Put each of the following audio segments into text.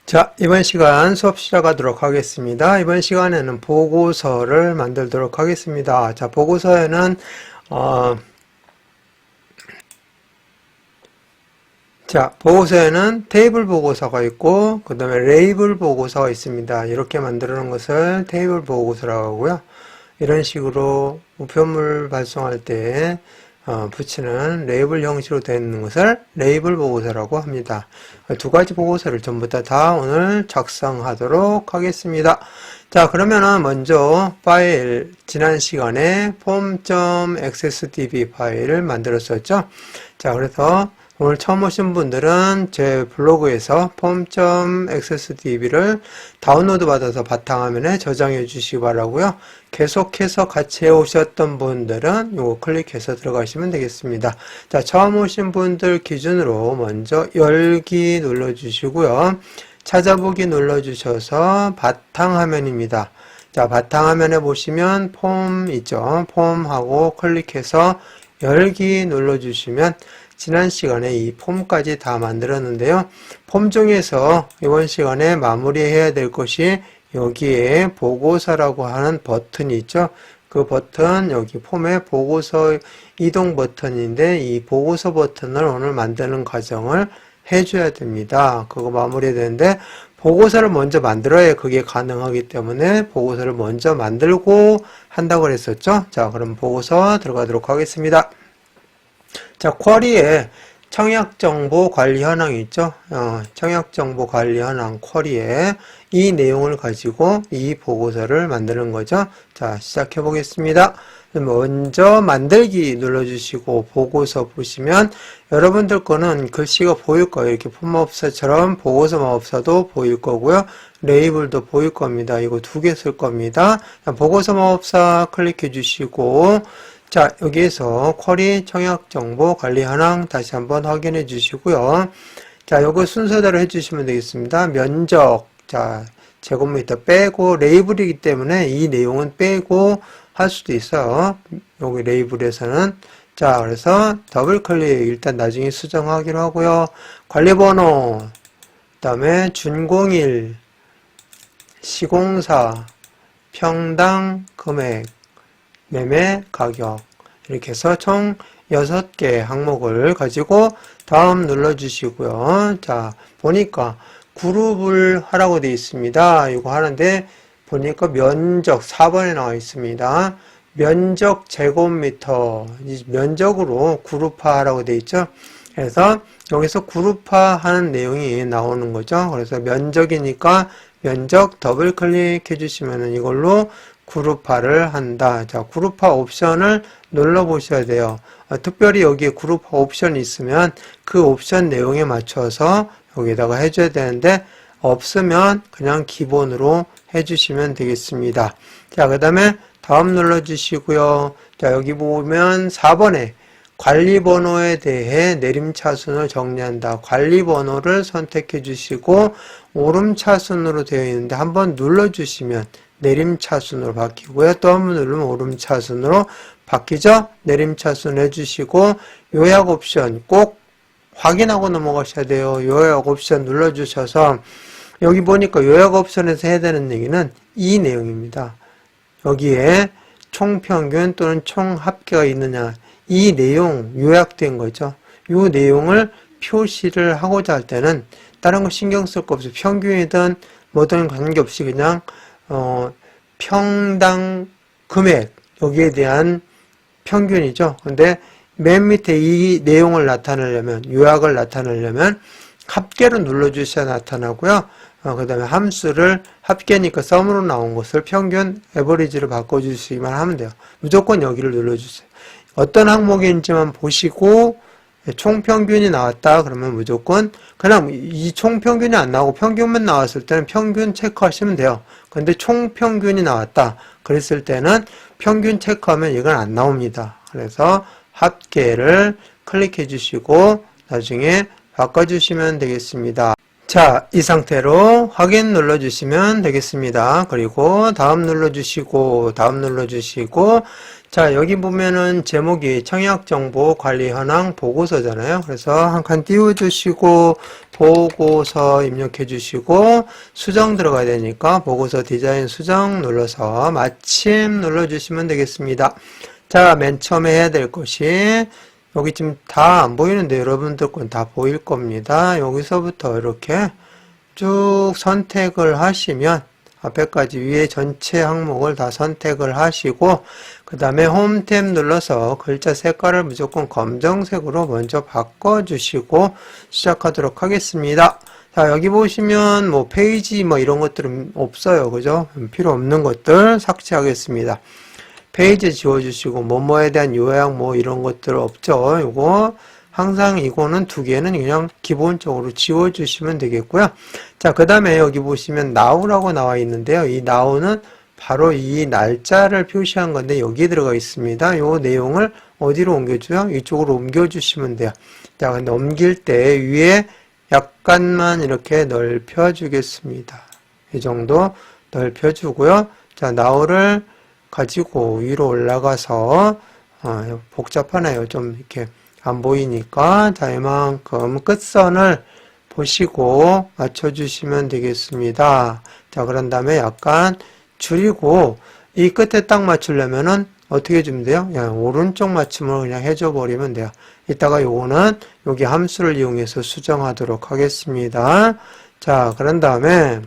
자, 이번 시간 수업 시작하도록 하겠습니다. 이번 시간에는 보고서를 만들도록 하겠습니다. 자, 보고서에는 보고서에는 테이블 보고서가 있고 그 다음에 레이블 보고서가 있습니다. 이렇게 만들어 놓은 것을 테이블 보고서라고 하고요. 이런 식으로 우편물 발송할 때 붙이는 레이블 형식으로 되어 있는 것을 레이블 보고서라고 합니다. 두 가지 보고서를 전부 다 오늘 작성하도록 하겠습니다. 자, 그러면은 먼저 파일, 지난 시간에 form.xsdb 파일을 만들었었죠. 자, 그래서 오늘 처음 오신 분들은 제 블로그에서 form.xsdb를 다운로드 받아서 바탕화면에 저장해 주시기 바라고요. 계속해서 같이 해오셨던 분들은 이거 클릭해서 들어가시면 되겠습니다. 자, 처음 오신 분들 기준으로 먼저 열기 눌러주시고요. 찾아보기 눌러주셔서 바탕화면입니다. 자, 바탕화면에 보시면 폼 있죠. 폼하고 클릭해서 열기 눌러주시면 지난 시간에 이 폼까지 다 만들었는데요. 폼 중에서 이번 시간에 마무리해야 될 것이 여기에 보고서라고 하는 버튼이 있죠. 그 버튼, 여기 폼에 보고서 이동 버튼인데 이 보고서 버튼을 오늘 만드는 과정을 해줘야 됩니다. 그거 마무리해야 되는데 보고서를 먼저 만들어야 그게 가능하기 때문에 보고서를 먼저 만들고 한다고 그랬었죠. 자, 그럼 보고서 들어가도록 하겠습니다. 자, 쿼리에 청약정보 관리 현황이 있죠. 청약정보 관리 현황 쿼리에 이 내용을 가지고 이 보고서를 만드는 거죠. 자, 시작해 보겠습니다. 먼저 만들기 눌러주시고 보고서 보시면 여러분들 거는 글씨가 보일 거예요. 이렇게 폼업서처럼 보고서만 없어도 보일 거고요. 레이블도 보일 겁니다. 이거 두 개 쓸 겁니다. 보고서만 없어 클릭해 주시고 자, 여기에서 쿼리 청약정보 관리 현황 다시 한번 확인해 주시고요. 자, 요거 순서대로 해 주시면 되겠습니다. 면적, 자, 제곱미터 빼고 레이블이기 때문에 이 내용은 빼고 할 수도 있어요. 여기 레이블에서는. 자, 그래서 더블 클릭 일단 나중에 수정하기로 하고요. 관리번호, 그 다음에 준공일, 시공사, 평당 금액, 매매 가격 이렇게 해서 총 6개 항목을 가지고 다음 눌러주시고요. 자, 보니까 그룹을 하라고 되어 있습니다. 이거 하는데 보니까 면적 4번에 나와 있습니다. 면적 제곱미터 면적으로 그룹화하라고 되어 있죠. 그래서 여기서 그룹화하는 내용이 나오는 거죠. 그래서 면적이니까 면적 더블 클릭해 주시면 이걸로 그룹화를 한다. 자, 그룹화 옵션을 눌러 보셔야 돼요. 특별히 여기에 그룹화 옵션이 있으면 그 옵션 내용에 맞춰서 여기다가 해줘야 되는데 없으면 그냥 기본으로 해주시면 되겠습니다. 자, 그 다음에 다음 눌러주시고요. 자, 여기 보면 4번에 관리번호에 대해 내림차순을 정리한다. 관리번호를 선택해 주시고 오름차순으로 되어 있는데 한번 눌러주시면 내림차순으로 바뀌고요. 또 한 번 누르면 오름차순으로 바뀌죠? 내림차순 해주시고 요약 옵션 꼭 확인하고 넘어가셔야 돼요. 요약 옵션 눌러주셔서 여기 보니까 요약 옵션에서 해야 되는 얘기는 이 내용입니다. 여기에 총평균 또는 총합계가 있느냐 이 내용 요약된 거죠. 이 내용을 표시를 하고자 할 때는 다른 거 신경 쓸 거 없이 평균이든 뭐든 관계없이 그냥 평당 금액 여기에 대한 평균이죠. 근데 맨 밑에 이 내용을 나타내려면 요약을 나타내려면 합계로 눌러주셔야 나타나고요. 그 다음에 함수를 합계니까 썸으로 나온 것을 평균 에버리지로 바꿔주시기만 하면 돼요. 무조건 여기를 눌러주세요. 어떤 항목인지만 보시고 총평균이 나왔다 그러면 무조건 그냥 이 총평균이 안 나오고 평균만 나왔을 때는 평균 체크하시면 돼요. 근데 총평균이 나왔다 그랬을 때는 평균 체크하면 이건 안 나옵니다. 그래서 합계를 클릭해 주시고 나중에 바꿔주시면 되겠습니다. 자, 이 상태로 확인 눌러주시면 되겠습니다. 그리고 다음 눌러주시고, 다음 눌러주시고, 자, 여기 보면은 제목이 청약정보 관리 현황 보고서잖아요. 그래서 한 칸 띄워주시고, 보고서 입력해주시고, 수정 들어가야 되니까 보고서 디자인 수정 눌러서 마침 눌러주시면 되겠습니다. 자, 맨 처음에 해야 될 것이 여기 지금 다 안 보이는데 여러분들 건 다 보일 겁니다. 여기서부터 이렇게 쭉 선택을 하시면 앞에까지 위에 전체 항목을 다 선택을 하시고 그 다음에 홈 탭 눌러서 글자 색깔을 무조건 검정색으로 먼저 바꿔주시고 시작하도록 하겠습니다. 자, 여기 보시면 뭐 페이지 뭐 이런 것들은 없어요. 그죠? 필요 없는 것들 삭제하겠습니다. 페이지 지워주시고 뭐뭐에 대한 요약 뭐 이런 것들 없죠. 이거 항상 이거는 두 개는 그냥 기본적으로 지워주시면 되겠고요. 자, 그 다음에 여기 보시면 now라고 나와 있는데요. 이 now는 바로 이 날짜를 표시한 건데 여기에 들어가 있습니다. 요 내용을 어디로 옮겨줘요? 이쪽으로 옮겨주시면 돼요. 자, 넘길 때 위에 약간만 이렇게 넓혀주겠습니다. 이 정도 넓혀주고요. 자, now를 가지고 위로 올라가서 복잡하네요. 좀 이렇게 안 보이니까 자, 이만큼 끝선을 보시고 맞춰주시면 되겠습니다. 자, 그런 다음에 약간 줄이고 이 끝에 딱 맞추려면은 어떻게 해주면 돼요? 그냥 오른쪽 맞춤으로 그냥 해줘 버리면 돼요. 이따가 요거는 여기 함수를 이용해서 수정하도록 하겠습니다. 자, 그런 다음에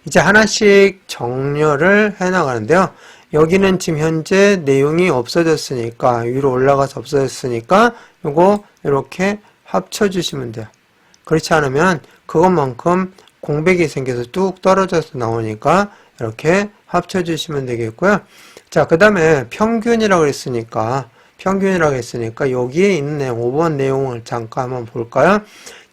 이제 하나씩 정렬을 해 나가는데요. 여기는 지금 현재 내용이 없어졌으니까 위로 올라가서 없어졌으니까 요거 이렇게 합쳐주시면 돼요. 그렇지 않으면 그것만큼 공백이 생겨서 뚝 떨어져서 나오니까 이렇게 합쳐주시면 되겠고요. 자, 그 다음에 평균이라고 했으니까 여기에 있는 내용 5번 내용을 잠깐 한번 볼까요?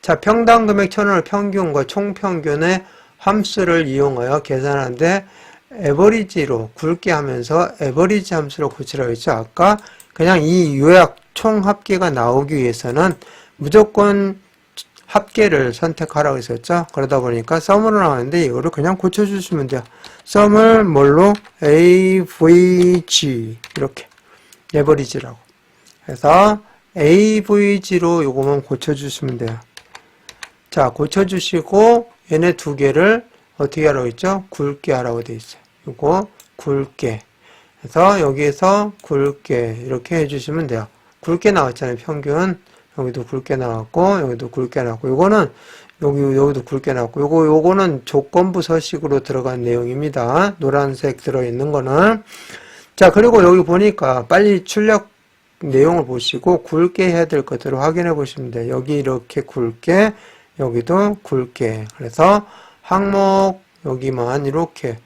자, 평당 금액 1,000원을 평균과 총평균의 함수를 이용하여 계산하는데 에버리지로 굵게 하면서 에버리지 함수로 고치라고 했죠. 아까 그냥 이 요약 총 합계가 나오기 위해서는 무조건 합계를 선택하라고 했었죠. 그러다 보니까 썸으로 나왔는데 이거를 그냥 고쳐주시면 돼요. 썸을 뭘로? AVG 이렇게 에버리지라고 해서 AVG로 요거만 고쳐주시면 돼요. 자, 고쳐주시고 얘네 두 개를 어떻게 하라고 했죠? 굵게 하라고 돼 있어요. 요거 굵게 해서 여기에서 굵게 이렇게 해주시면 돼요. 굵게 나왔잖아요. 평균 여기도 굵게 나왔고 여기도 굵게 나왔고 요거는 여기도 굵게 나왔고 요거는 조건부 서식으로 들어간 내용입니다. 노란색 들어있는 거는 자, 그리고 여기 보니까 빨리 출력 내용을 보시고 굵게 해야 될 것들을 확인해 보시면 돼요. 여기 이렇게 굵게 여기도 굵게 그래서 항목 여기만 이렇게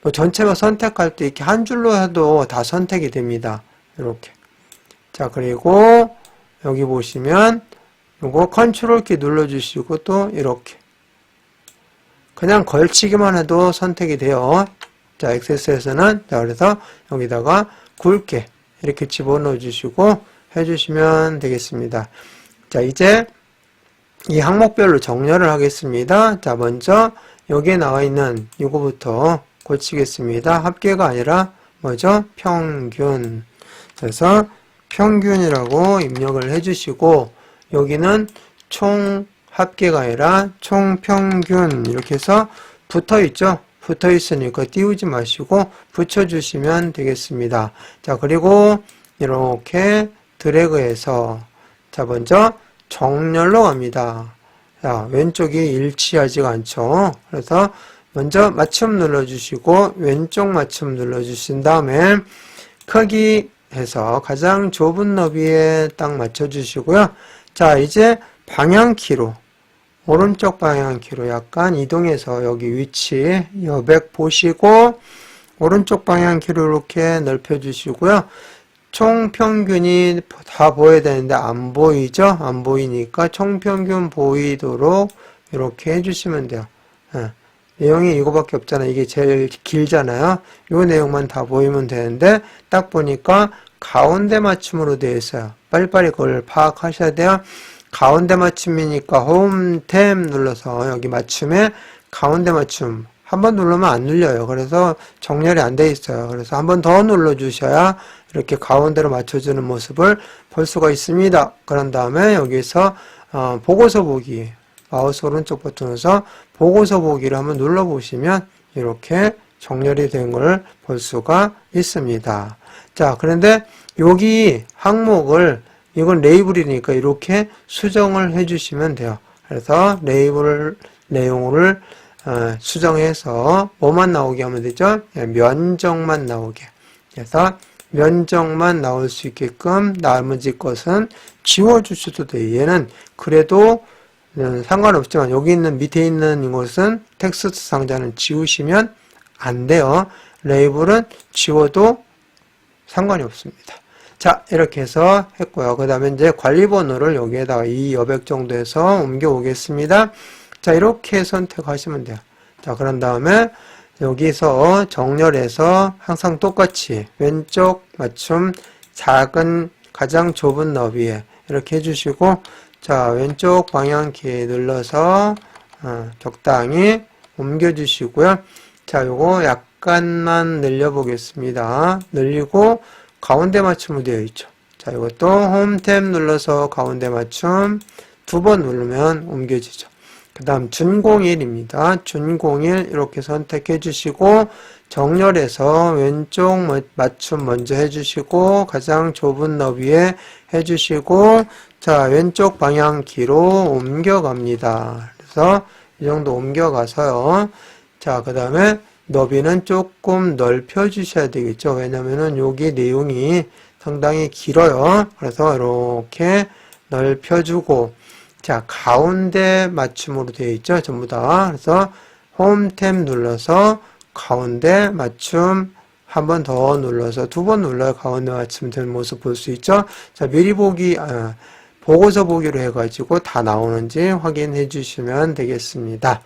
뭐 전체만 선택할 때 이렇게 한 줄로 해도 다 선택이 됩니다. 이렇게 자, 그리고 여기 보시면 요거 컨트롤 키 눌러주시고 또 이렇게 그냥 걸치기만 해도 선택이 돼요. 자, 엑세스에서는 자, 그래서 여기다가 굵게 이렇게 집어넣어 주시고 해주시면 되겠습니다. 자, 이제 이 항목별로 정렬을 하겠습니다. 자, 먼저 여기에 나와 있는 이거부터 고치겠습니다. 합계가 아니라 뭐죠? 평균. 그래서 평균이라고 입력을 해주시고 여기는 총 합계가 아니라 총 평균 이렇게 해서 붙어 있죠? 붙어 있으니까 띄우지 마시고 붙여주시면 되겠습니다. 자, 그리고 이렇게 드래그해서 자, 먼저 정렬로 갑니다. 자, 왼쪽이 일치하지가 않죠. 그래서 먼저 맞춤 눌러주시고 왼쪽 맞춤 눌러주신 다음에 크기 해서 가장 좁은 너비에 딱 맞춰주시고요. 자, 이제 방향키로 오른쪽 방향키로 약간 이동해서 여기 위치 여백 보시고 오른쪽 방향키로 이렇게 넓혀주시고요. 총평균이 다 보여야 되는데 안 보이죠? 안 보이니까 총평균 보이도록 이렇게 해주시면 돼요. 내용이 이거밖에 없잖아요. 이게 제일 길잖아요. 이 내용만 다 보이면 되는데 딱 보니까 가운데 맞춤으로 되어 있어요. 빨리빨리 그걸 파악하셔야 돼요. 가운데 맞춤이니까 홈 탭 눌러서 여기 맞춤에 가운데 맞춤 한 번 누르면 안 눌려요. 그래서 정렬이 안 돼 있어요. 그래서 한 번 더 눌러 주셔야 이렇게 가운데로 맞춰주는 모습을 볼 수가 있습니다. 그런 다음에 여기서 보고서 보기, 마우스 오른쪽 버튼에서 보고서 보기를 한번 눌러 보시면 이렇게 정렬이 된 걸 볼 수가 있습니다. 자, 그런데 여기 항목을, 이건 레이블이니까 이렇게 수정을 해주시면 돼요. 그래서 레이블 내용을 수정해서 뭐만 나오게 하면 되죠? 면적만 나오게. 그래서 면적만 나올 수 있게끔 나머지 것은 지워줄 수도 돼요. 얘는 그래도 상관없지만 여기 있는 밑에 있는 이것은 텍스트 상자는 지우시면 안 돼요. 레이블은 지워도 상관이 없습니다. 자, 이렇게 해서 했고요. 그 다음에 이제 관리번호를 여기에다가 이 여백 정도에서 옮겨 오겠습니다. 자, 이렇게 선택하시면 돼요. 자, 그런 다음에 여기서 정렬해서 항상 똑같이 왼쪽 맞춤 작은 가장 좁은 너비에 이렇게 해주시고, 자, 왼쪽 방향키 눌러서 적당히 옮겨주시고요. 자, 요거 약간만 늘려보겠습니다. 늘리고 가운데 맞춤으로 되어 있죠. 자, 이것도 홈 탭 눌러서 가운데 맞춤 두 번 누르면 옮겨지죠. 그 다음 준01입니다. 준01 이렇게 선택해 주시고 정렬해서 왼쪽 맞춤 먼저 해주시고 가장 좁은 너비에 해주시고, 자, 왼쪽 방향키로 옮겨갑니다. 그래서 이 정도 옮겨가서요. 자, 그 다음에 너비는 조금 넓혀 주셔야 되겠죠. 왜냐면은 여기 내용이 상당히 길어요. 그래서 이렇게 넓혀주고, 자, 가운데 맞춤으로 되어 있죠. 전부 다. 그래서 홈 탭 눌러서 가운데 맞춤 한 번 더 눌러서 두 번 눌러야 가운데 맞춤 된 모습 볼 수 있죠. 자, 미리 보기, 보고서 보기로 해가지고 다 나오는지 확인해 주시면 되겠습니다.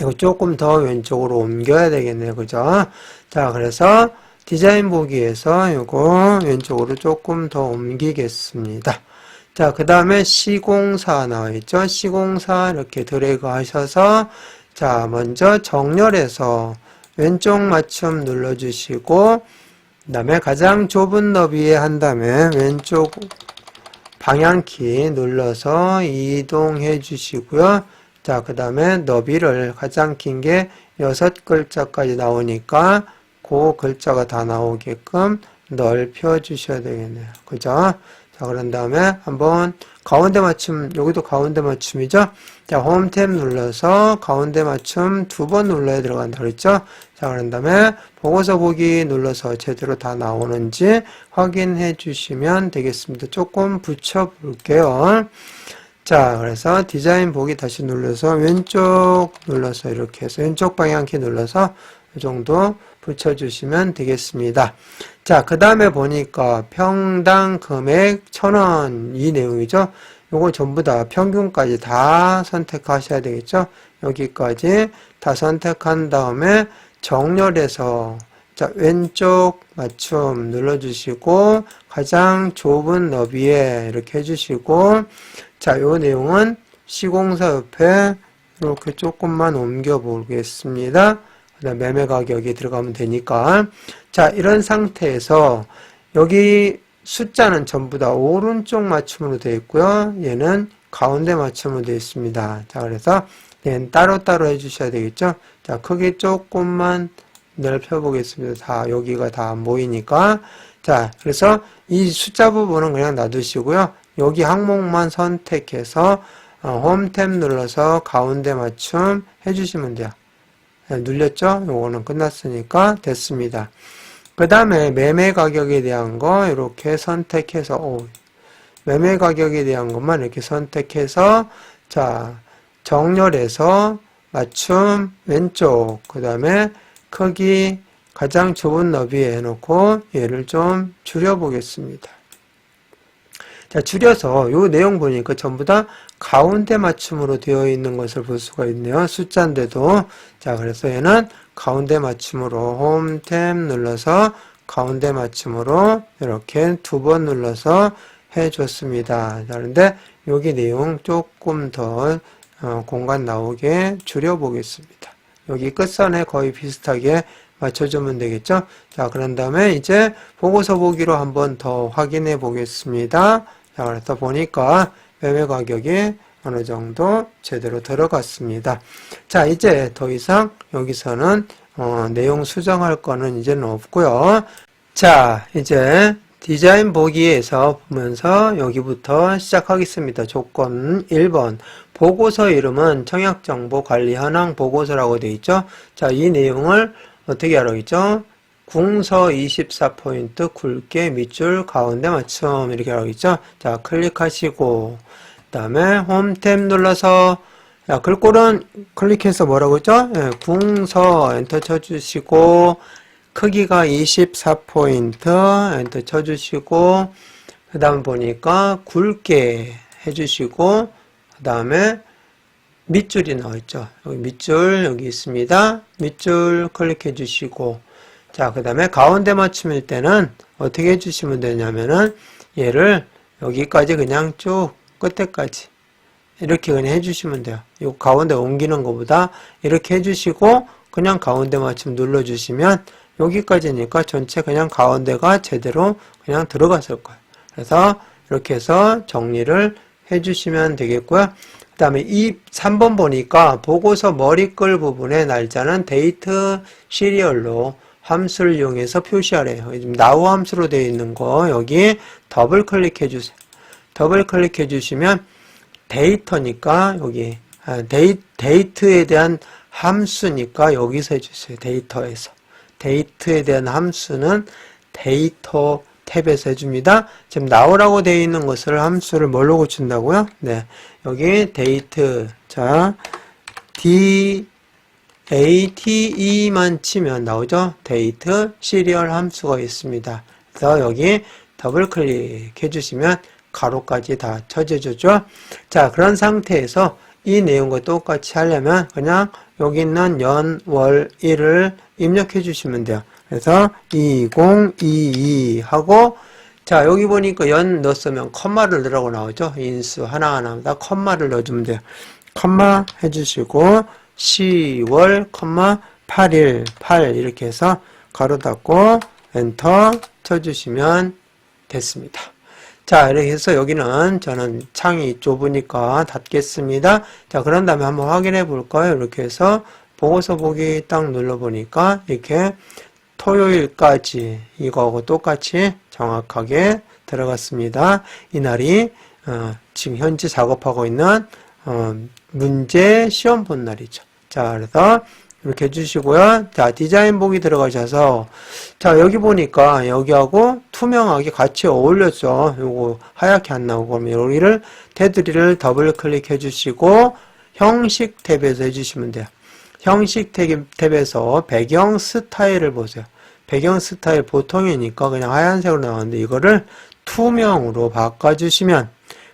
이거 조금 더 왼쪽으로 옮겨야 되겠네요. 그죠? 자, 그래서 디자인 보기에서 이거 왼쪽으로 조금 더 옮기겠습니다. 자, 그 다음에 시공사 나와 있죠? 시공사 이렇게 드래그 하셔서, 자, 먼저 정렬해서 왼쪽 맞춤 눌러주시고, 그 다음에 가장 좁은 너비에 한 다음에 왼쪽 방향키 눌러서 이동해 주시고요. 자, 그 다음에 너비를 가장 긴 게 6글자까지 나오니까 그 글자가 다 나오게끔 넓혀 주셔야 되겠네요. 그죠? 자, 그런 다음에 한번 가운데 맞춤, 여기도 가운데 맞춤이죠? 자, 홈 탭 눌러서 가운데 맞춤 두 번 눌러야 들어간다 그랬죠? 자, 그런 다음에 보고서 보기 눌러서 제대로 다 나오는지 확인해 주시면 되겠습니다. 조금 붙여 볼게요. 자, 그래서 디자인 보기 다시 눌러서 왼쪽 눌러서 이렇게 해서 왼쪽 방향키 눌러서 이 정도 붙여주시면 되겠습니다. 자, 그 다음에 보니까 평당 금액 1,000원 이 내용이죠. 요거 전부 다 평균까지 다 선택하셔야 되겠죠. 여기까지 다 선택한 다음에 정렬해서, 자, 왼쪽 맞춤 눌러주시고 가장 좁은 너비에 이렇게 해주시고, 자, 요 내용은 시공사 옆에 이렇게 조금만 옮겨 보겠습니다. 그다음 매매 가격이 들어가면 되니까. 자, 이런 상태에서 여기 숫자는 전부 다 오른쪽 맞춤으로 되어 있고요. 얘는 가운데 맞춤으로 되어 있습니다. 자, 그래서 얘는 따로따로 해주셔야 되겠죠. 자, 크기 조금만 넓혀 보겠습니다. 다, 여기가 다 안 보이니까. 자, 그래서 이 숫자 부분은 그냥 놔두시고요. 여기 항목만 선택해서 홈 탭 눌러서 가운데 맞춤 해주시면 돼요. 눌렸죠? 요거는 끝났으니까 됐습니다. 그 다음에 매매 가격에 대한 거 이렇게 선택해서, 매매 가격에 대한 것만 이렇게 선택해서, 자, 정렬해서 맞춤 왼쪽, 그 다음에 크기 가장 좁은 너비에 해놓고 얘를 좀 줄여보겠습니다. 자, 줄여서 요 내용 보니까 전부 다 가운데 맞춤으로 되어 있는 것을 볼 수가 있네요. 숫자인데도. 자, 그래서 얘는 가운데 맞춤으로 홈 탭 눌러서 가운데 맞춤으로 이렇게 두 번 눌러서 해줬습니다. 자, 그런데 여기 내용 조금 더 공간 나오게 줄여보겠습니다. 여기 끝선에 거의 비슷하게 맞춰주면 되겠죠? 자, 그런 다음에 이제 보고서 보기로 한번 더 확인해 보겠습니다. 자, 그래서 보니까 매매 가격이 어느 정도 제대로 들어갔습니다. 자, 이제 더 이상 여기서는 내용 수정할 거는 이제는 없고요. 자, 이제 디자인 보기에서 보면서 여기부터 시작하겠습니다. 조건 1번. 보고서 이름은 청약정보관리 현황 보고서라고 되어 있죠. 자, 이 내용을 어떻게 하라고했죠? 궁서 24포인트 굵게 밑줄 가운데 맞춤 이렇게 하라고 했죠. 자, 클릭하시고 그 다음에 홈 탭 눌러서 글꼴은 클릭해서 뭐라고 했죠? 예, 궁서 엔터 쳐주시고 크기가 24포인트 엔터 쳐주시고 그 다음 보니까 굵게 해주시고 그 다음에 밑줄이 나와있죠. 여기 밑줄 여기 있습니다. 밑줄 클릭해 주시고 자, 그 다음에 가운데 맞춤일 때는 어떻게 해주시면 되냐면은 얘를 여기까지 그냥 쭉 끝에까지 이렇게 그냥 해주시면 돼요. 이 가운데 옮기는 것보다 이렇게 해주시고 그냥 가운데 맞춤 눌러주시면 여기까지니까 전체 그냥 가운데가 제대로 그냥 들어갔을 거예요. 그래서 이렇게 해서 정리를 해주시면 되겠고요. 그 다음에 3번 보니까 보고서 머리글 부분의 날짜는 데이트 시리얼로 함수를 이용해서 표시하래요. 지금 now 함수로 되어 있는 거 여기 더블 클릭해 주세요. 더블 클릭해 주시면 데이터니까 여기 데이트에 대한 함수니까 여기서 해주세요. 데이터에서. 데이트에 대한 함수는 데이터 탭에서 해줍니다. 지금 now라고 되어 있는 것을 함수를 뭘로 고친다고요? 네. 여기 데이트. 자, DATE만 치면 나오죠? 데이트 시리얼 함수가 있습니다. 그래서 여기 더블 클릭 해주시면 가로까지 다 쳐져주죠. 자, 그런 상태에서 이 내용과 똑같이 하려면 그냥 여기 있는 연, 월, 일을 입력해 주시면 돼요. 그래서 2022 하고 자, 여기 보니까 연 넣었으면 컴마를 넣으라고 나오죠. 인수 하나하나마다 컴마를 넣어주면 돼요. 컴마 해주시고 10월, 8일, 8 이렇게 해서 가로 닫고 엔터 쳐주시면 됐습니다. 자, 이렇게 해서 여기는 저는 창이 좁으니까 닫겠습니다. 자, 그런 다음에 한번 확인해 볼까요? 이렇게 해서 보고서 보기 딱 눌러보니까 이렇게 토요일까지 이거하고 똑같이 정확하게 들어갔습니다. 이날이 지금 현재 작업하고 있는 문제 시험 본 날이죠. 자, 그래서 이렇게 해주시고요. 자, 디자인 보기 들어가셔서 자, 여기 보니까 여기하고 투명하게 같이 어울렸죠. 요거 하얗게 안 나오고 그러면 여기를 테두리를 더블 클릭해 주시고 형식 탭에서 해주시면 돼요. 형식 탭에서 배경 스타일을 보세요. 배경 스타일 보통이니까 그냥 하얀색으로 나왔는데 이거를 투명으로 바꿔주시면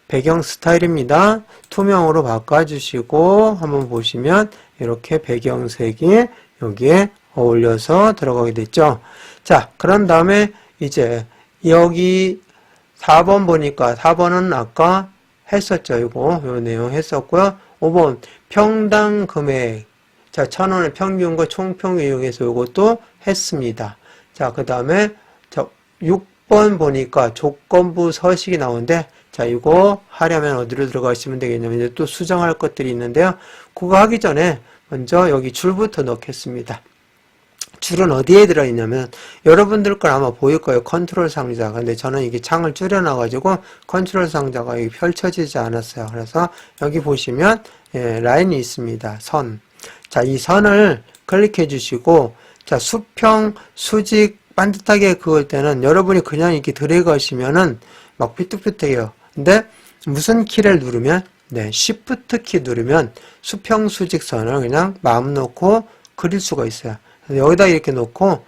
배경 스타일입니다. 투명으로 바꿔주시고 한번 보시면 이렇게 배경색이 여기에 어울려서 들어가게 됐죠. 자, 그런 다음에 이제 여기 4번 보니까 4번은 아까 했었죠. 요 내용 했었고요. 5번 평당 금액. 자, 1,000원의 평균과 총평 이용해서 요것도 했습니다. 자, 그 다음에 6번 보니까 조건부 서식이 나오는데 자, 이거 하려면 어디로 들어가시면 되겠냐면 이제 또 수정할 것들이 있는데요. 그거 하기 전에 먼저 여기 줄부터 넣겠습니다. 줄은 어디에 들어있냐면 여러분들 건 아마 보일 거예요. 컨트롤 상자가. 근데 저는 이게 창을 줄여놔가지고 컨트롤 상자가 여기 펼쳐지지 않았어요. 그래서 여기 보시면 라인이 있습니다. 선. 자, 이 선을 클릭해 주시고 자, 수평, 수직 반듯하게 그을 때는 여러분이 그냥 이렇게 드래그 하시면은 막 삐뚤삐뚤해요. 근데 무슨 키를 누르면 Shift 키 누르면 수평 수직선을 그냥 마음 놓고 그릴 수가 있어요. 여기다 이렇게 놓고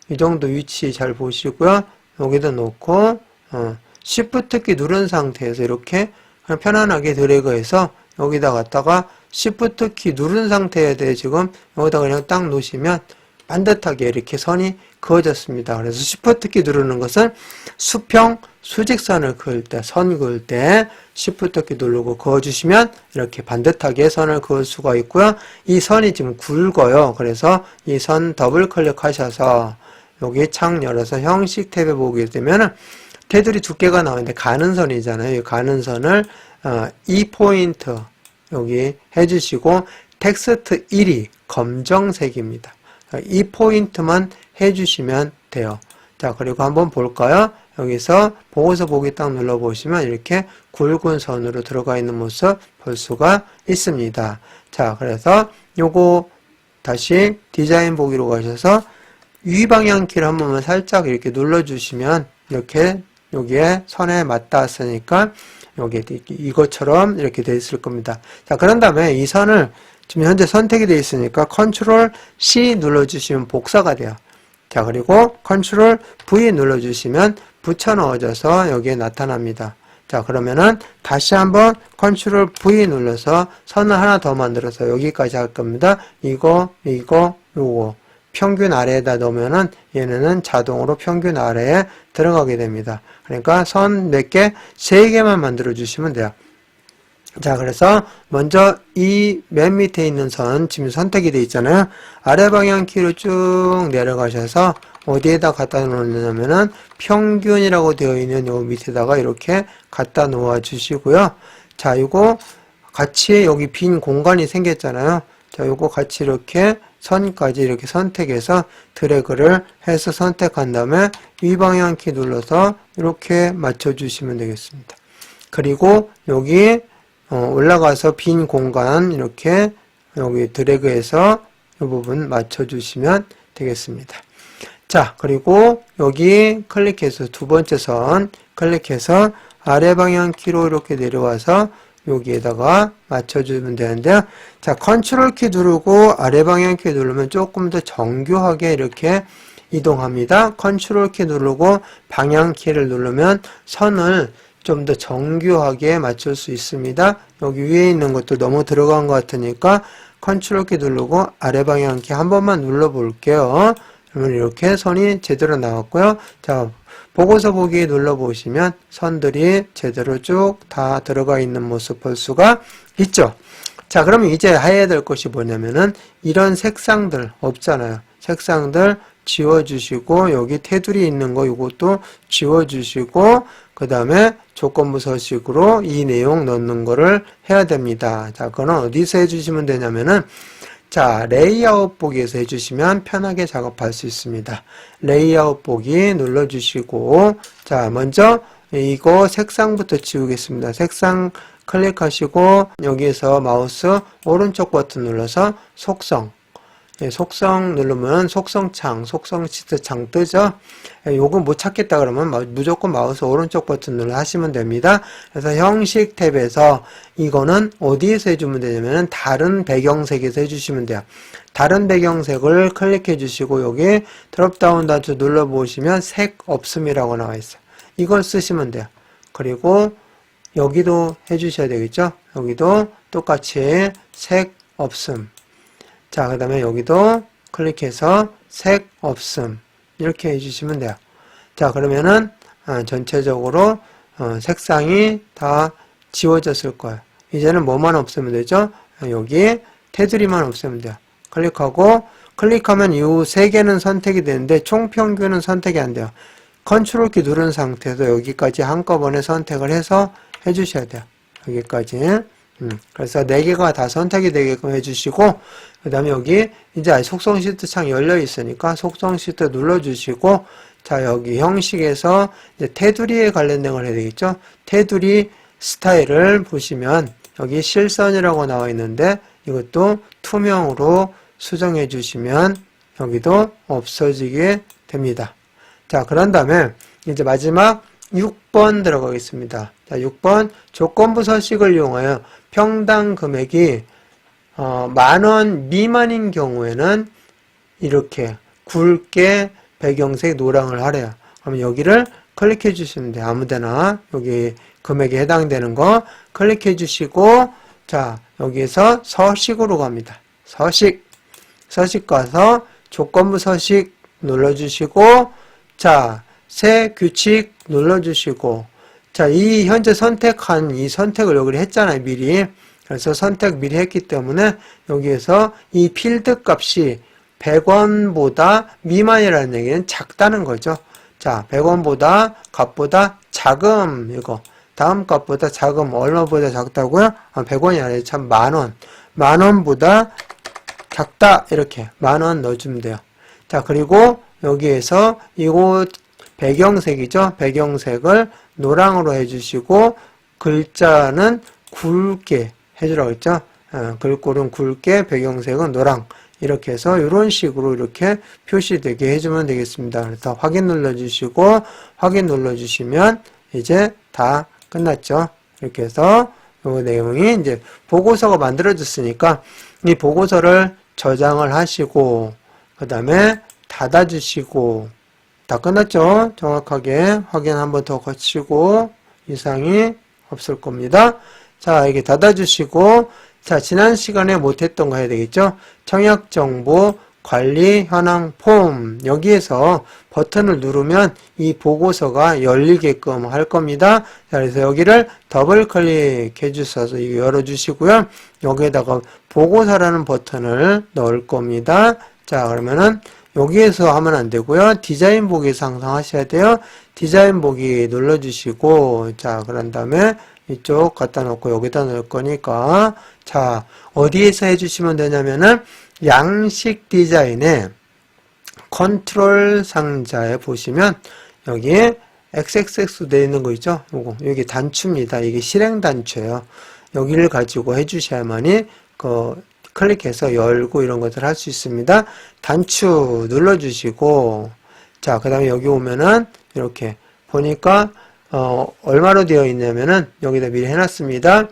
이 정도 위치 잘 보시고요. 여기다 놓고 Shift 키 누른 상태에서 이렇게 그냥 편안하게 드래그해서 여기다 갖다가 Shift 키 누른 상태에 대해 지금 여기다 그냥 딱 놓으시면 반듯하게 이렇게 선이 그어졌습니다. 그래서 Shift 키 누르는 것은 수평 수직선을 그을 때, 선 그을 때 Shift 키 누르고 그어주시면 이렇게 반듯하게 선을 그을 수가 있고요. 이 선이 지금 굵어요. 그래서 이 선 더블 클릭하셔서 여기 창 열어서 형식 탭에 보게 되면은 테두리 두께가 나오는데 가는 선이잖아요. 이 가는 선을 2포인트 여기 해주시고 텍스트 1이 검정색입니다. 이 포인트만 해주시면 돼요. 자, 그리고 한번 볼까요? 여기서 보고서 보기 딱 눌러보시면 이렇게 굵은 선으로 들어가 있는 모습 볼 수가 있습니다. 자, 그래서 요거 다시 디자인 보기로 가셔서 위 방향 키를 한 번만 살짝 이렇게 눌러주시면 이렇게 여기에 선에 맞닿았으니까 여기에 이것처럼 이렇게 되어 있을 겁니다. 자, 그런 다음에 이 선을 지금 현재 선택이 되어 있으니까 컨트롤 C 눌러주시면 복사가 돼요. 자, 그리고 컨트롤 V 눌러주시면 붙여 넣어져서 여기에 나타납니다. 자, 그러면은 다시 한번 컨트롤 V 눌러서 선을 하나 더 만들어서 여기까지 할 겁니다. 이거, 요거. 평균 아래에다 넣으면은 얘네는 자동으로 평균 아래에 들어가게 됩니다. 그러니까 선 몇 개? 3개만 만들어 주시면 돼요. 자, 그래서 먼저 이 맨 밑에 있는 선 지금 선택이 되어 있잖아요. 아래 방향 키로 쭉 내려가셔서 어디에다 갖다 놓느냐면은 평균이라고 되어 있는 요 밑에다가 이렇게 갖다 놓아 주시고요. 자, 요거 같이 여기 빈 공간이 생겼잖아요. 자, 요거 같이 이렇게 선까지 이렇게 선택해서 드래그를 해서 선택한 다음에 위 방향 키 눌러서 이렇게 맞춰 주시면 되겠습니다. 그리고 여기 올라가서 빈 공간 이렇게 여기 드래그해서 이 부분 맞춰 주시면 되겠습니다. 자, 그리고 여기 클릭해서 두 번째 선 클릭해서 아래 방향 키로 이렇게 내려와서 여기에다가 맞춰주면 되는데요. 자, 컨트롤 키 누르고 아래 방향 키 누르면 조금 더 정교하게 이렇게 이동합니다. 컨트롤 키 누르고 방향 키를 누르면 선을 좀 더 정교하게 맞출 수 있습니다. 여기 위에 있는 것도 너무 들어간 것 같으니까 컨트롤 키 누르고 아래 방향 키 한 번만 눌러 볼게요. 그러면 이렇게 선이 제대로 나왔고요. 자, 보고서 보기 눌러보시면 선들이 제대로 쭉 다 들어가 있는 모습 볼 수가 있죠. 자, 그러면 이제 해야 될 것이 뭐냐면은 이런 색상들 없잖아요. 색상들 지워주시고 여기 테두리 있는 거 이것도 지워주시고 그 다음에 조건부 서식으로 이 내용 넣는 거를 해야 됩니다. 자, 그거는 어디서 해주시면 되냐면은 자, 레이아웃 보기에서 해주시면 편하게 작업할 수 있습니다. 레이아웃 보기 눌러주시고 자, 먼저 이거 색상부터 지우겠습니다. 색상 클릭하시고 여기에서 마우스 오른쪽 버튼 눌러서 속성 속성 누르면 속성창, 속성 시트 창 뜨죠? 요거 못 찾겠다 그러면 무조건 마우스 오른쪽 버튼 눌러 하시면 됩니다. 그래서 형식 탭에서 이거는 어디에서 해주면 되냐면 다른 배경색에서 해주시면 돼요. 다른 배경색을 클릭해 주시고 여기 드롭다운 단추 눌러보시면 색 없음이라고 나와 있어요. 이걸 쓰시면 돼요. 그리고 여기도 해주셔야 되겠죠? 여기도 똑같이 색 없음. 자, 그 다음에 여기도 클릭해서 색 없음 이렇게 해주시면 돼요. 자, 그러면은 전체적으로 색상이 다 지워졌을 거예요. 이제는 뭐만 없애면 되죠? 여기 테두리만 없애면 돼요. 클릭하고 클릭하면 이 세 개는 선택이 되는데 총평균은 선택이 안 돼요. 컨트롤 키 누른 상태에서 여기까지 한꺼번에 선택을 해서 해주셔야 돼요. 여기까지. 그래서 4개가 다 선택이 되게끔 해주시고 그 다음에 여기 이제 속성 시트 창 열려 있으니까 속성 시트 눌러주시고 자, 여기 형식에서 이제 테두리에 관련된 걸 해야 되겠죠. 테두리 스타일을 보시면 여기 실선이라고 나와 있는데 이것도 투명으로 수정해 주시면 여기도 없어지게 됩니다. 자, 그런 다음에 이제 마지막 6번 들어가겠습니다. 자, 6번 조건부 서식을 이용하여 평당 금액이 10,000원 미만인 경우에는 이렇게 굵게 배경색 노랑을 하래요. 그럼 여기를 클릭해 주시면 돼요. 아무데나 여기 금액에 해당되는 거 클릭해 주시고 자, 여기에서 서식으로 갑니다. 서식 가서 조건부 서식 눌러주시고, 자, 새 규칙 눌러주시고, 자, 이 현재 선택한 이 선택을 여기 했잖아요, 미리. 그래서 선택 미리 했기 때문에 여기에서 이 필드 값이 100원보다 미만이라는 얘기는 작다는 거죠. 자, 100원보다 값보다 자금, 이거. 다음 값보다 자금, 얼마보다 작다고요? 100원이 아니라 참 만원. 만원보다 작다. 이렇게 만원 넣어주면 돼요. 자, 그리고 여기에서 이곳 배경색이죠. 배경색을 노랑으로 해주시고, 글자는 굵게 해주라고 했죠. 글꼴은 굵게, 배경색은 노랑. 이렇게 해서 이런 식으로 이렇게 표시되게 해주면 되겠습니다. 그래서 확인 눌러주시고, 확인 눌러주시면 이제 다 끝났죠. 이렇게 해서 이 내용이 이제 보고서가 만들어졌으니까 이 보고서를 저장을 하시고, 그 다음에 닫아주시고, 다 끝났죠. 정확하게 확인 한번 더 거치고 이상이 없을 겁니다. 자, 이게 닫아주시고, 자, 지난 시간에 못했던 거 해야 되겠죠. 청약정보 관리 현황 폼, 여기에서 버튼을 누르면 이 보고서가 열리게끔 할 겁니다. 자, 그래서 여기를 더블 클릭해 주셔서 이거 열어주시고요. 여기에다가 보고서라는 버튼을 넣을 겁니다. 자, 그러면은 여기에서 하면 안 되고요. 디자인 보기에서 항상 하셔야 돼요. 디자인 보기 눌러주시고, 자, 그런 다음에 이쪽 갖다 놓고 여기다 넣을 거니까, 자, 어디에서 해주시면 되냐면은 양식 디자인에 컨트롤 상자에 보시면 여기에 XXX 되어 있는 거 있죠? 요거, 여기 단추입니다. 이게 실행 단추예요. 여기를 가지고 해주셔야만이 클릭해서 열고 이런 것들 할 수 있습니다. 단추 눌러주시고, 자, 그 다음에 여기 오면은 이렇게 보니까 얼마로 되어 있냐면은 여기다 미리 해놨습니다.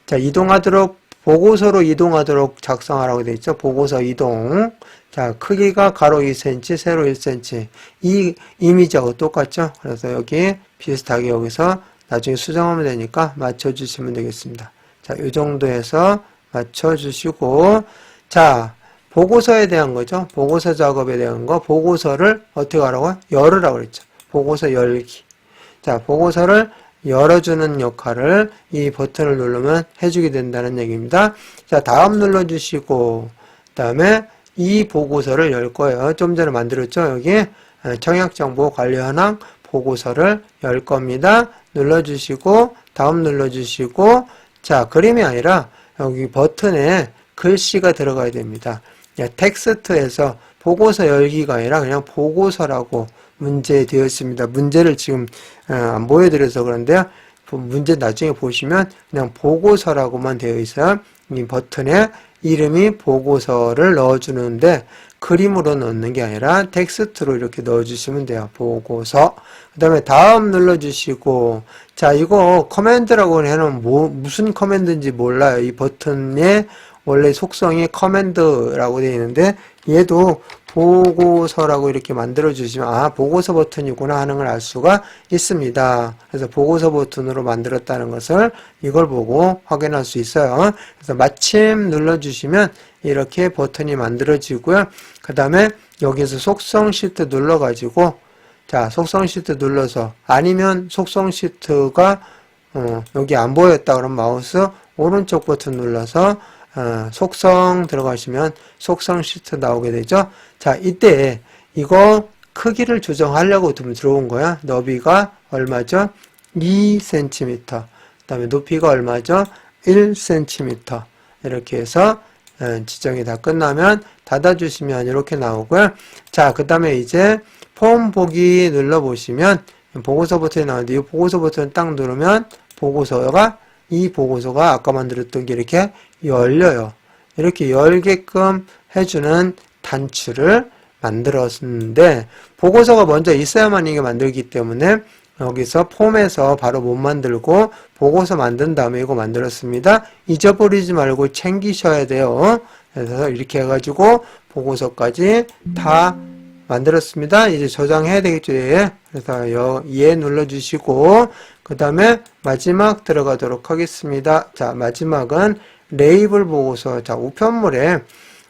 자, 이동하도록 보고서로 이동하도록 작성하라고 되어 있죠. 보고서 이동. 자, 크기가 가로 2cm, 세로 1cm. 이 이미지하고 똑같죠. 그래서 여기 비슷하게 여기서 나중에 수정하면 되니까 맞춰주시면 되겠습니다. 자, 이 정도에서 맞춰주시고, 자, 보고서에 대한 거죠. 보고서 작업에 대한 거, 보고서를 어떻게 하라고요? 열으라고 그랬죠. 보고서 열기. 자, 보고서를 열어주는 역할을 이 버튼을 누르면 해주게 된다는 얘기입니다. 자, 다음 눌러주시고, 그 다음에 이 보고서를 열 거예요. 좀 전에 만들었죠. 여기 청약정보 관리 현황 보고서를 열 겁니다. 눌러주시고, 다음 눌러주시고, 자, 그림이 아니라 여기 버튼에 글씨가 들어가야 됩니다. 텍스트에서 보고서 열기가 아니라 그냥 보고서라고 문제에 되어 있습니다. 문제를 지금 안 보여드려서 그런데요. 문제 나중에 보시면 그냥 보고서라고만 되어 있어요. 이 버튼에 이름이 보고서를 넣어주는데 그림으로 넣는 게 아니라 텍스트로 이렇게 넣어주시면 돼요. 보고서. 그 다음에 다음 눌러주시고, 자, 이거 커맨드라고 해놓으면 무슨 커맨드인지 몰라요. 이 버튼의 원래 속성이 커맨드라고 되어 있는데 얘도 보고서라고 이렇게 만들어주시면 아, 보고서 버튼이구나 하는 걸 알 수가 있습니다. 그래서 보고서 버튼으로 만들었다는 것을 이걸 보고 확인할 수 있어요. 그래서 마침 눌러주시면 이렇게 버튼이 만들어지고요. 그 다음에 여기서 속성 시트 눌러가지고 자, 속성 시트 눌러서 아니면 속성 시트가 여기 안 보였다 그러면 마우스 오른쪽 버튼 눌러서 속성 들어가시면 속성 시트 나오게 되죠. 자, 이때 이거 크기를 조정하려고 들어온 거야. 너비가 얼마죠? 2cm. 그 다음에 높이가 얼마죠? 1cm. 이렇게 해서 지정이 다 끝나면 닫아주시면 이렇게 나오고요. 자, 그 다음에 이제 폼 보기 눌러보시면 보고서 버튼이 나오는데 이 보고서 버튼을 딱 누르면 이 보고서가 아까 만들었던 게 이렇게 열려요. 이렇게 열게끔 해주는 단추를 만들었는데 보고서가 먼저 있어야만 이게 만들기 때문에 여기서 폼에서 바로 못 만들고 보고서 만든 다음에 이거 만들었습니다. 잊어버리지 말고 챙기셔야 돼요. 그래서 이렇게 해가지고 보고서까지 다 만들었습니다. 이제 저장해야 되겠죠. 예. 그래서 예 눌러주시고 그 다음에 마지막 들어가도록 하겠습니다. 자, 마지막은 레이블 보고서. 자, 우편물에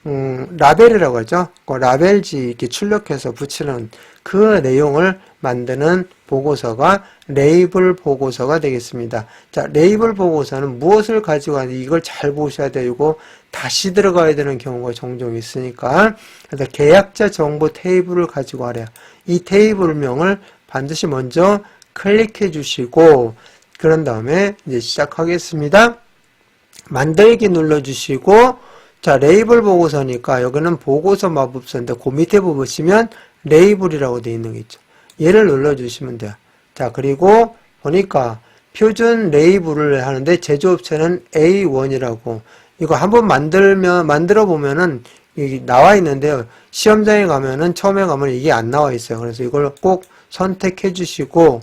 라벨이라고 하죠. 그 라벨지 이렇게 출력해서 붙이는 그 내용을 만드는 보고서가 레이블 보고서가 되겠습니다. 자, 레이블 보고서는 무엇을 가지고 하는지 이걸 잘 보셔야 되고 다시 들어가야 되는 경우가 종종 있으니까 그래서 계약자 정보 테이블을 가지고 하래요. 이 테이블명을 반드시 먼저 클릭해 주시고 그런 다음에 이제 시작하겠습니다. 만들기 눌러주시고 자 레이블 보고서니까 여기는 보고서 마법서인데 그 밑에 보시면 레이블이라고 되어 있는 게 있죠. 얘를 눌러주시면 돼요. 자 그리고 보니까 표준 레이블을 하는데 제조업체는 A1이라고 이거 한번 만들어 보면은 여기 나와 있는데요. 시험장에 가면은 처음에 가면 이게 안 나와 있어요. 그래서 이걸 꼭 선택해 주시고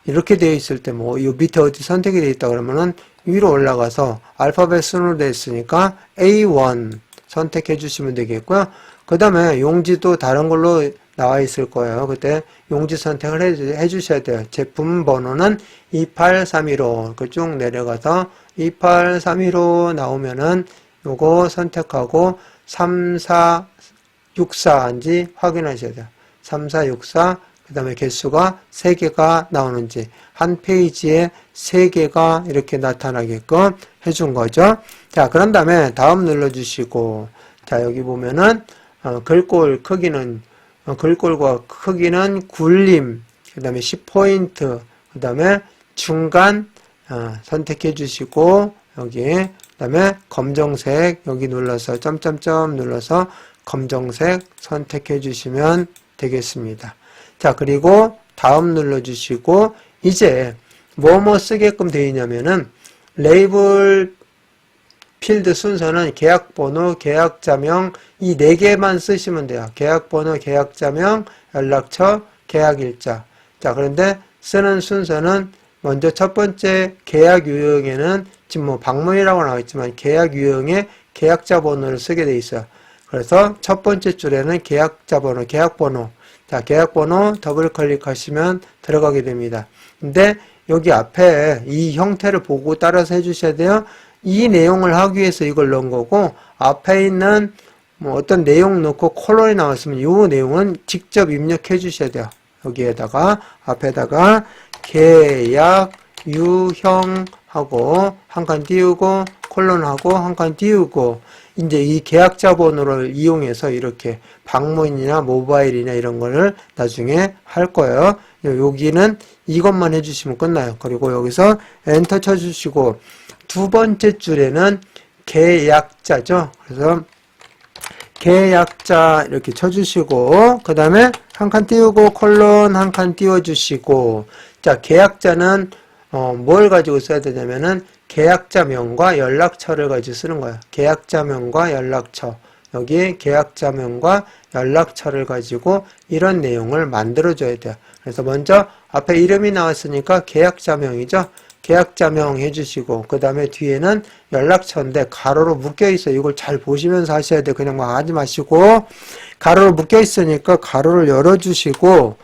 이렇게 되어 있을 때 뭐 이 밑에 어디 선택이 되어 있다 그러면은 위로 올라가서 알파벳 순으로 되어 있으니까 A1 선택해 주시면 되겠고요. 그 다음에 용지도 다른 걸로 나와 있을 거예요. 그때 용지 선택을 해 주셔야 돼요. 제품 번호는 28315 쭉 내려가서 28315 나오면은 요거 선택하고 3464인지 확인하셔야 돼요. 3464 그 다음에 개수가 3개가 나오는지 한 페이지에 3개가 이렇게 나타나게끔 해준 거죠. 자, 그런 다음에 다음 눌러주시고 자 여기 보면은 글꼴 크기는 글꼴과 크기는 굴림 그 다음에 10포인트 그 다음에 중간 선택해 주시고 여기 그 다음에 검정색 여기 눌러서 점점점 눌러서 검정색 선택해 주시면 되겠습니다. 자 그리고 다음 눌러주시고 이제 뭐뭐 쓰게끔 되어 있냐면은 레이블 필드 순서는 계약번호, 계약자명 이 4개만 쓰시면 돼요. 계약번호, 계약자명, 연락처, 계약일자. 자 그런데 쓰는 순서는 먼저 첫 번째 계약 유형에는 지금 뭐 방문이라고 나와 있지만 계약 유형에 계약자 번호를 쓰게 돼 있어요. 그래서 첫 번째 줄에는 계약자 번호, 계약번호 자, 계약번호 더블 클릭하시면 들어가게 됩니다. 근데 여기 앞에 이 형태를 보고 따라서 해주셔야 돼요. 이 내용을 하기 위해서 이걸 넣은 거고 앞에 있는 뭐 어떤 내용 넣고 콜론이 나왔으면 이 내용은 직접 입력해 주셔야 돼요. 여기에다가 앞에다가 계약 유형하고 한 칸 띄우고 콜론하고 한 칸 띄우고 이제 이 계약자 번호를 이용해서 이렇게 방문이나 모바일이나 이런 거를 나중에 할 거예요. 여기는 이것만 해주시면 끝나요. 그리고 여기서 엔터 쳐주시고 두 번째 줄에는 계약자죠. 그래서 계약자 이렇게 쳐주시고 그 다음에 한 칸 띄우고 콜론 한 칸 띄워주시고 자 계약자는 뭘 가지고 써야 되냐면은 계약자명과 연락처를 가지고 쓰는 거예요. 계약자명과 연락처. 여기 계약자명과 연락처를 가지고 이런 내용을 만들어줘야 돼요. 그래서 먼저 앞에 이름이 나왔으니까 계약자명이죠. 계약자명 해주시고 그 다음에 뒤에는 연락처인데 가로로 묶여있어요. 이걸 잘 보시면서 하셔야 돼요. 그냥 막 하지 마시고 가로로 묶여있으니까 가로를 열어주시고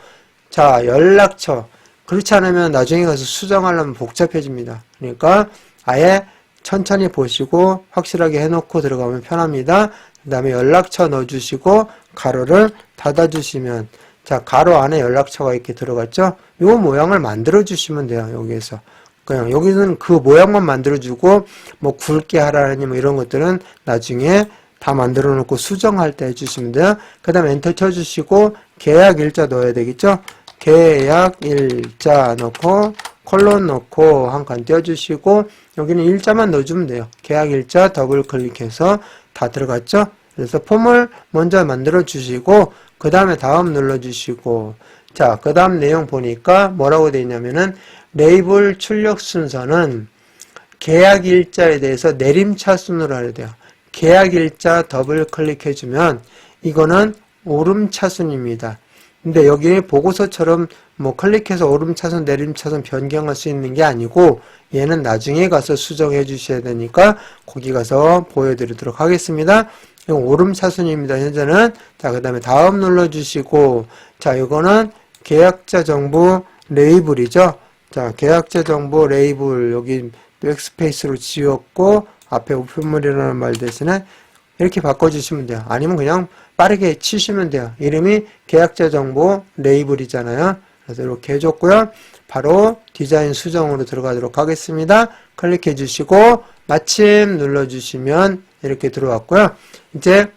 자 연락처 그렇지 않으면 나중에 가서 수정하려면 복잡해집니다. 그러니까 아예 천천히 보시고 확실하게 해놓고 들어가면 편합니다. 그 다음에 연락처 넣어주시고 가로를 닫아주시면 자 가로 안에 연락처가 이렇게 들어갔죠. 요 모양을 만들어 주시면 돼요. 여기에서 그냥 여기는 그 모양만 만들어주고 뭐 굵게 하라니 뭐 이런 것들은 나중에 다 만들어 놓고 수정할 때 해주시면 돼요. 그 다음에 엔터 쳐주시고 계약일자 넣어야 되겠죠. 계약일자 넣고 콜론 넣고 한 칸 띄워주시고 여기는 일자만 넣어주면 돼요. 계약일자 더블 클릭해서 다 들어갔죠. 그래서 폼을 먼저 만들어 주시고 그 다음에 다음 눌러 주시고 자 그 다음 내용 보니까 뭐라고 되어 있냐면은 레이블 출력 순서는 계약일자에 대해서 내림차순으로 해야 돼요. 계약일자 더블 클릭해주면 이거는 오름차순입니다. 근데 여기 보고서처럼 뭐 클릭해서 오름차순, 내림차순 변경할 수 있는 게 아니고 얘는 나중에 가서 수정해 주셔야 되니까 거기 가서 보여드리도록 하겠습니다. 이건 오름차순입니다. 현재는. 자, 그 다음에 다음 눌러주시고 자, 이거는 계약자 정보 레이블이죠. 자, 계약자 정보 레이블 여기 백스페이스로 지웠고 앞에 우편물이라는 말 대신에 이렇게 바꿔주시면 돼요. 아니면 그냥 빠르게 치시면 돼요. 이름이 계약자 정보 레이블이잖아요. 그래서 이렇게 해줬고요. 바로 디자인 수정으로 들어가도록 하겠습니다. 클릭해 주시고 마침 눌러주시면 이렇게 들어왔고요. 이제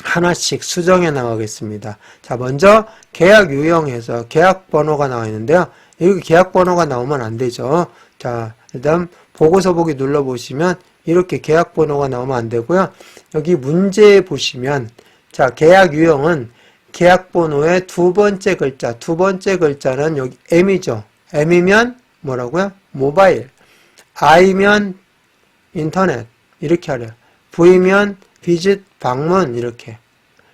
하나씩 수정해 나가겠습니다. 자, 먼저 계약 유형에서 계약 번호가 나와 있는데요. 여기 계약 번호가 나오면 안 되죠. 자, 일단 보고서 보기 눌러보시면 이렇게 계약 번호가 나오면 안 되고요. 여기 문제에 보시면 자, 계약 유형은 계약 번호의 두 번째 글자는 여기 M이죠. M이면 뭐라고요? 모바일. I면 인터넷. 이렇게 하래요. V면 비짓, 방문 이렇게.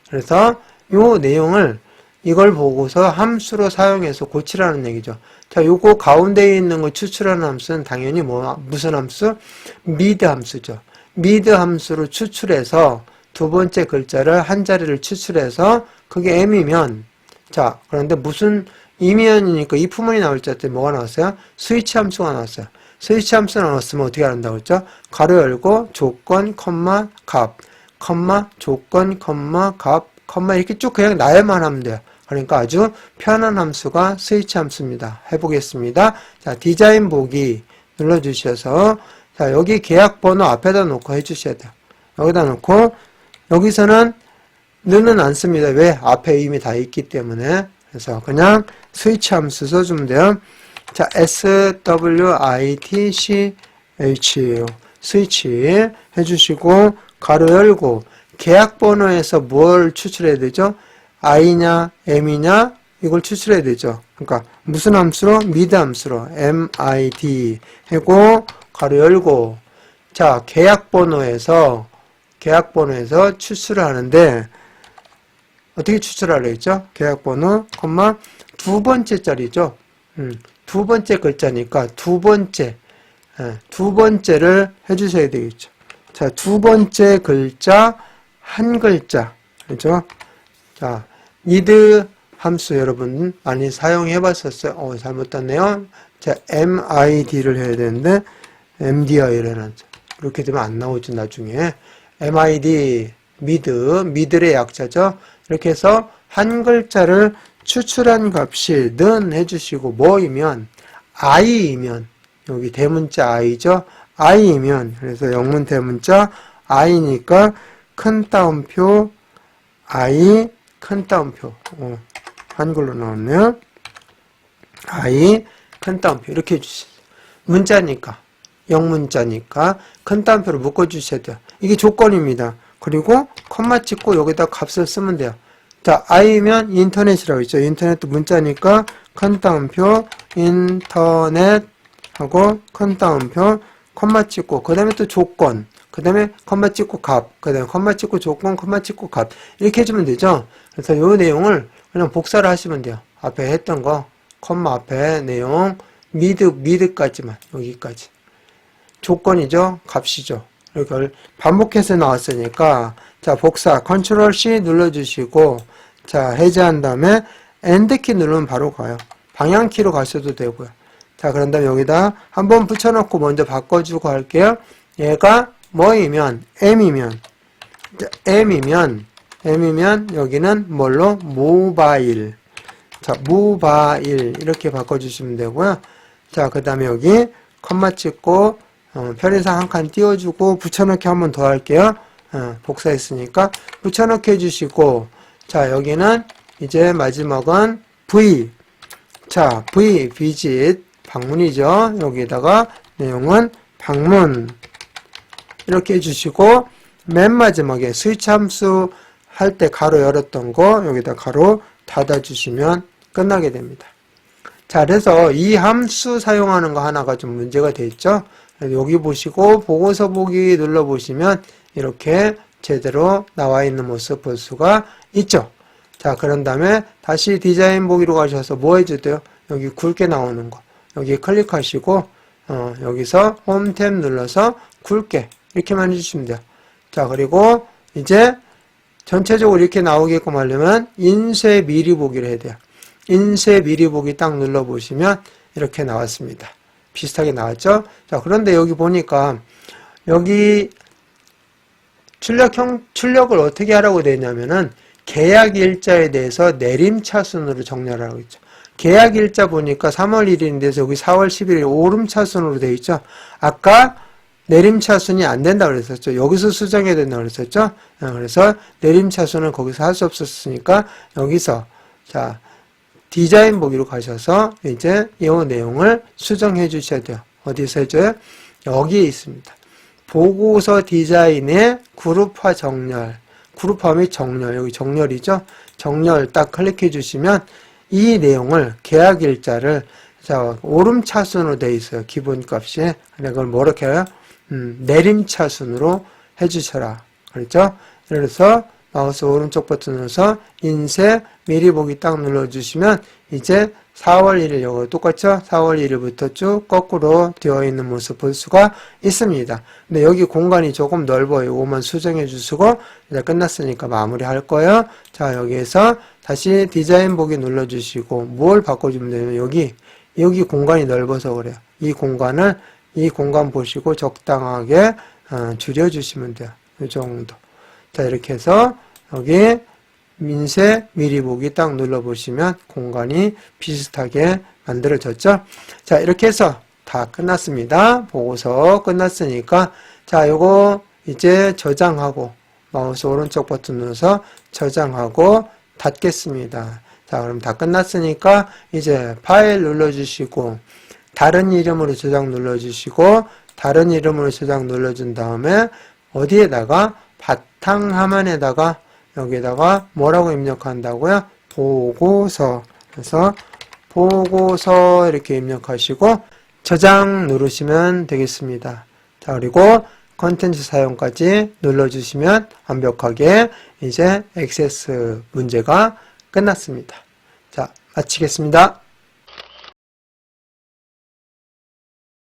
그래서 요 내용을 이걸 보고서 함수로 사용해서 고치라는 얘기죠. 자, 요거 가운데에 있는 걸 추출하는 함수는 당연히 무슨 함수? 미드 함수죠. 미드 함수로 추출해서 두 번째 글자를 한 자리를 추출해서 그게 M이면 자, 그런데 무슨 이면이니까 if문이 나올 때 뭐가 나왔어요? 스위치 함수가 나왔어요. 스위치 함수가 나왔으면 어떻게 한다고 했죠? 가로 열고 조건, 컴마, 값, 컴마, 조건, 컴마, 값, 컴마 이렇게 쭉 그냥 나열만 하면 돼요. 그러니까 아주 편한 함수가 스위치 함수입니다. 해보겠습니다. 자, 디자인 보기 눌러주셔서 자, 여기 계약 번호 앞에다 놓고 해주셔야 돼요. 여기다 놓고 여기서는 는은 안 씁니다. 왜? 앞에 이미 다 있기 때문에. 그래서 그냥 스위치 함수 써주면 돼요. 자, switch 스위치 해주시고 가로 열고 계약 번호에서 뭘 추출해야 되죠? i냐 m이냐 이걸 추출해야 되죠. 그러니까 무슨 함수로? 미드 함수로 mid 하고 가로 열고 자, 계약 번호에서 추출을 하는데 어떻게 추출하려 했죠? 계약 번호, 콤마 두 번째 자리죠. 두 번째 글자니까 두 번째를 해주셔야 되겠죠. 자, 두 번째 글자 한 글자 그렇죠? 자, 미드 함수 여러분 많이 사용해 봤었어요. 잘못 땄네요. 자, mid를 해야 되는데 mdi를 해놨죠. 이렇게 되면 안 나오죠. 나중에 mid 미들의 약자죠. 이렇게 해서 한 글자를 추출한 값이 는 해주시고 뭐이면 i이면 여기 대문자 i죠. i이면 그래서 영문 대문자 i니까 큰 따옴표 i 큰 따옴표 한글로 나왔네요. i 큰 따옴표 이렇게 해주세요. 문자니까 영문자니까 큰 따옴표를 묶어주셔야 돼요. 이게 조건입니다. 그리고 컴마 찍고 여기다 값을 쓰면 돼요. 자, i면 인터넷이라고 있죠. 인터넷도 문자니까 큰 따옴표 인터넷 하고 큰 따옴표 컴마 찍고 그 다음에 또 조건 그 다음에 컴마 찍고 값 그 다음에 컴마 찍고 조건 컴마 찍고 값 이렇게 해주면 되죠. 그래서 이 내용을 그냥 복사를 하시면 돼요. 앞에 했던 거 컴마 앞에 내용 미드까지만 여기까지 조건이죠. 값이죠. 이렇게 반복해서 나왔으니까 자, 복사 컨트롤 C 눌러주시고 자, 해제한 다음에 엔드키 누르면 바로 가요. 방향키로 가셔도 되고요. 자, 그런 다음에 여기다 한번 붙여놓고 먼저 바꿔주고 할게요. 얘가 뭐이면 M이면 여기는 뭘로? 모바일. 자, 모바일 이렇게 바꿔주시면 되고요. 자, 그 다음에 여기 컴마 찍고 편의상 한 칸 띄워주고 붙여넣기 한 번 더 할게요. 복사했으니까 붙여넣기 해주시고 자, 여기는 이제 마지막은 V. 자, V 비짓 방문이죠. 여기다가 내용은 방문 이렇게 해주시고 맨 마지막에 스위치 함수 할 때 가로 열었던 거 여기다 가로 닫아주시면 끝나게 됩니다. 자, 그래서 이 함수 사용하는 거 하나가 좀 문제가 돼 있죠. 여기 보시고 보고서 보기 눌러보시면 이렇게 제대로 나와 있는 모습 볼 수가 있죠. 자, 그런 다음에 다시 디자인 보기로 가셔서 뭐 해줘야 여기 굵게 나오는 거 여기 클릭하시고 여기서 홈 탭 눌러서 굵게 이렇게만 해주시면 돼요. 자, 그리고 이제 전체적으로 이렇게 나오게끔 하려면 인쇄 미리 보기를 해야 돼요. 인쇄 미리 보기 딱 눌러보시면 이렇게 나왔습니다. 비슷하게 나왔죠? 자, 그런데 여기 보니까 여기 출력을 어떻게 하라고 되어 있냐면은 계약 일자에 대해서 내림차순으로 정렬하라고 했죠. 계약 일자 보니까 3월 1일인데 여기 4월 11일 오름차순으로 되어 있죠. 아까 내림차순이 안 된다고 그랬었죠. 여기서 수정해야 된다고 그랬었죠. 그래서 내림차순은 거기서 할 수 없었으니까 여기서 자 디자인 보기로 가셔서 이제 이 내용을 수정해 주셔야 돼요. 어디서 해줘요? 여기에 있습니다. 보고서 디자인의 그룹화 정렬, 그룹화 및 정렬, 여기 정렬이죠. 정렬 딱 클릭해 주시면 이 내용을 계약 일자를 자 오름차순으로 되어 있어요. 기본값이. 그걸 뭐렇게 해요? 내림차순으로 해주셔라. 그렇죠? 그래서 마우스 오른쪽 버튼 눌러서 인쇄 미리 보기 딱 눌러주시면 이제 4월 1일 이거 똑같죠? 4월 1일부터 쭉 거꾸로 되어 있는 모습 볼 수가 있습니다. 근데 여기 공간이 조금 넓어요. 이거만 수정해 주시고 이제 끝났으니까 마무리 할 거예요. 자 여기에서 다시 디자인 보기 눌러주시고 뭘 바꿔주면 되냐면 여기 공간이 넓어서 그래요. 이 공간 보시고 적당하게 줄여주시면 돼요. 이 정도. 자 이렇게 해서 여기 인쇄 미리 보기 딱 눌러보시면 공간이 비슷하게 만들어졌죠. 자 이렇게 해서 다 끝났습니다. 보고서 끝났으니까 자 요거 이제 저장하고 마우스 오른쪽 버튼 눌러서 저장하고 닫겠습니다. 자 그럼 다 끝났으니까 이제 파일 눌러주시고 다른 이름으로 저장 눌러주시고 다른 이름으로 저장 눌러준 다음에 어디에다가 바탕화면에다가 여기에다가 뭐라고 입력한다고요? 보고서. 그래서 보고서 이렇게 입력하시고 저장 누르시면 되겠습니다. 자 그리고 컨텐츠 사용까지 눌러주시면 완벽하게 이제 액세스 문제가 끝났습니다. 자 마치겠습니다.